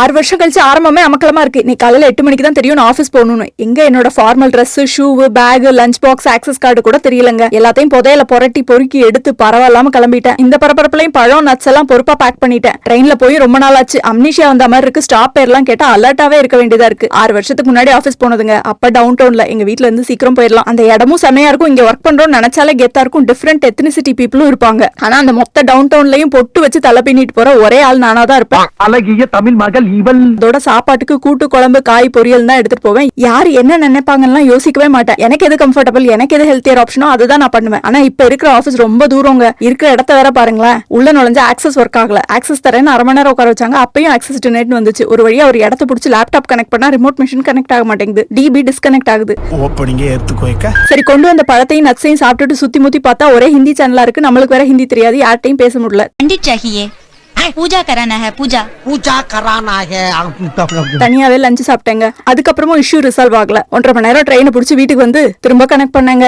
6 வருஷம் கழிச்சு ஆரம்பமே அமக்கலமா இருக்கு. நீ காலையில 8 மணிக்கு தான் தெரியும் நான் ஆபீஸ் போகணும்னு. எங்க என்னோட formal dress, shoe, bag, lunch box, access card கூட தெரியலங்க. எல்லாத்தையும் புதையில புரட்டி பொறுக்கி எடுத்து பரவாயில்லாம கிளம்பிட்டேன். இந்த பரபரப்புலையும் பழம் நட்ஸ் எல்லாம் பொறுப்பா பேக் பண்ணிட்டேன். ட்ரெயின்ல போய் ரொம்ப நாள் ஆச்சு. அம்னிஷியா வந்த மாதிரி இருக்கு. ஸ்டாப் பேர்லாம் கேட்டா அலர்ட்டாவே இருக்க வேண்டியதா இருக்கு. 6 வருஷத்துக்கு முன்னாடி ஆபீஸ் போனதுங்க. அப்ப டவுன் டவுன்ல எங்க வீட்ல இருந்து சீக்கிரம் போயிடலாம். அந்த இடமும் செமையா இருக்கும். இங்க ஒர்க் பண்றோம் நினைச்சாலே கெத்தா இருக்கும். டிஃபரெண்ட் எத்னிசிட்டி பீப்புளும் இருப்பாங்க. ஆனா அந்த மொத்த டவுன் டவுன்லயும் பொட்டு வச்சு தலை பின்னிட்டு போற ஒரே ஆள் நானா தான் இருப்பேன். அழகிய தமிழ் மகள் இவள். அதோட சாப்பாட்டுக்கு கூட்டு குழம்பு காய் பொரியல் தான் எடுத்துட்டு போவேன். யாரு என்ன நினைப்பாங்கன்னா யோசிக்கவே மாட்டேன். எனக்கு எது கம்ஃபர்டபிள், எனக்கு எது ஹெல்த்தியர் ஆப்ஷனோ அதுதான் நான் பண்ணுவேன். ஆனா இப்ப இருக்கிற ஆபீஸ் ரொம்ப தூரங்க. இருக்கிற இடத்த வேற பாருங்களேன். உள்ள நுழைஞ்ச ஆக்சஸ் ஒர்க் ஆகல. ஆக்சஸ் தரேன்னு 1/2 மணி நேரம் உட்கார வச்சாங்க. அப்பயும் ஆக்சஸ் டினேட்னு வந்துச்சு. ஒரு வழியா ஒரு இடத்த பிடிச்சி லேப்டாப் கனெக்ட் பண்ணா ரிமோட் மிஷின் கனெக்ட் ஆக மாட்டேங்குது. டிபி டிஸ்கனெக்ட் ஆகுது. சரி, கொண்டு வந்த பழத்தையும் நட்ஸையும் சாப்பிட்டுட்டு சுத்தி முத்தி பார்த்தா ஒரே ஹிந்தி சேனலா இருக்கு. நம்மளுக்கு வேற ஹிந்தி தெரியாது. யார்ட்டையும் பேச முடியல. பூஜா கரானா ஹை, பூஜா கரானா ஹை. தனியாவே லஞ்ச் சாப்பிட்டேங்க. அதுக்கப்புறமும் இஷ்யூ ரிசால்வ் ஆகல. 1.5 மணி நேரம் ட்ரெயினை பிடிச்சி வீட்டுக்கு வந்து திரும்ப கனெக்ட் பண்ணேங்க.